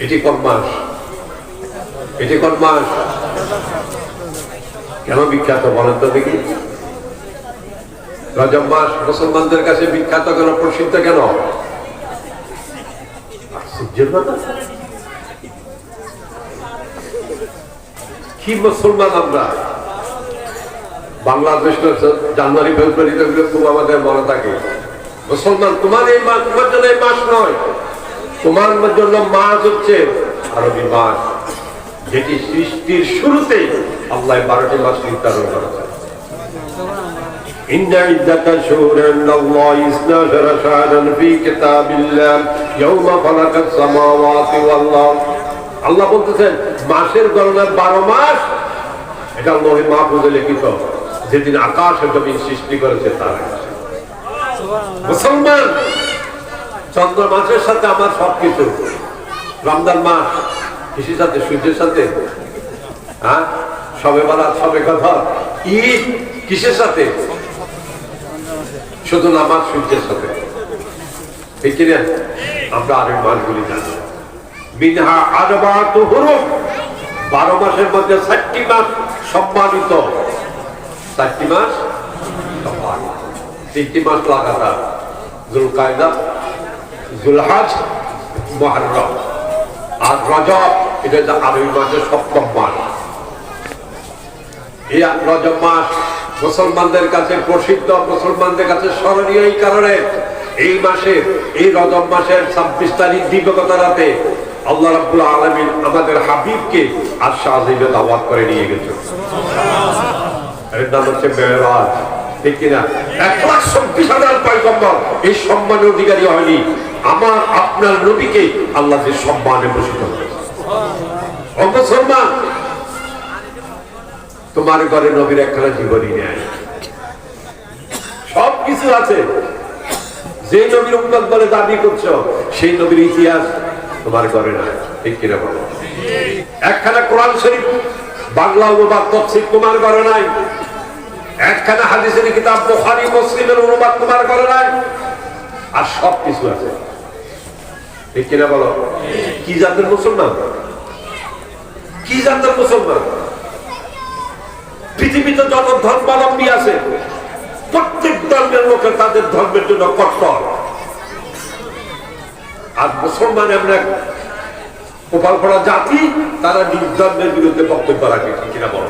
এটি কোন মাস? এটি কোন মাস? কেন বিখ্যাত বলেন তো দেখি? রজব মাস মুসলমানদের কাছে বিখ্যাত কেন, প্রসিদ্ধ কেন? কি মুসলমান আমরা? বাংলাদেশ জানুয়ারি ফেব্রুয়ারিতে খুব আমাদের মনে থাকে। মুসলমান তোমার এই মাস, তোমার জন্য এই মাস নয়, তোমার জন্য মাস হচ্ছে আরবি মাস, যেটি সৃষ্টির শুরুতেই আল্লাহ 12টি মাস নির্ধারণ করেছেন। إن عدة الشهور عند الله 12 شهرا في كتاب الله يوم خلق السماوات والأرض। আল্লাহ বলতেছেন মাসের গণনা 12 মাস, এটা লৌহে মাহফুজে লিখিত, যেদিন আকাশ ও জমিন সৃষ্টি করেছে তার। মুসলমান, চন্দ্র মাসের সাথে আমার সবকিছু। রমজান মাস কিসের সাথে? সূর্যের সাথে। হ্যাঁ, সবে বরাত, সবে কদর, ঈদ কিসের সাথে? শুধু নামাজ সূর্যের সাথে, ঠিক কিনা? আমরা আরেক মাসগুলি জানি। মিনহা আরবাতু হুরুম, 12 মাসের মধ্যে 4টি মাস সম্মানিত। 4টি মাস সম্মানিত, 3টি মাস লাগাতার, যুলকায়দা, যুলহজ, মুহররম আর রজব। এটা আরবি মাসের 7ম মাস। এই রজব মাস মুসলমানদের কাছে প্রসিদ্ধ, মুসলমানদের কাছে স্মরণীয় এই কারণে, এই মাসে, এই রজব মাসের 26 তারিখ দিবাগত রাতে আল্লাহ রাব্বুল আলামিন আমাদের হাবিবকে আরশে আজিমে দাওয়াত করে নিয়ে গেছেন। এর নাম হচ্ছে মেরাজ, ঠিক কিনা? 1,26,000 পয়গম্বর এই সম্মানের অধিকারী হয়নি, আমার আপনার নবীকে আল্লাহ যে সম্মানে ভূষিত করেছে। ও মুসলমান, তোমার ঘরে নবীর একখানা জীবনী নেয়, সব কিছু আছে। যে নবীর উম্মত বলে দাবি করছো, সেই নবীর ইতিহাস তোমার ঘরে নাই, ঠিক কিনা বলো? একখানা কোরআন শরীফ বাংলা অনুবাদ তাফসীর তোমার ঘরে নাই, একখানা হাদিসের কিতাব বুখারী মুসলিমের অনুবাদ তোমার ঘরে নাই, আর সব কিছু আছে, ঠিক কিনা বলো? কি জাতের মুসলমান? কি জাতের মুসলমান? পৃথিবীতে যত ধর্মাবলম্বী আছে, প্রত্যেক ধর্মের লোকের তাদের ধর্মের জন্য কট্টর। আর মুসলমান এমন এক কপাল পড়া জাতি, তারা নিজ ধর্মের বিরুদ্ধে বক্তব্য রাখে, কিনা বলো?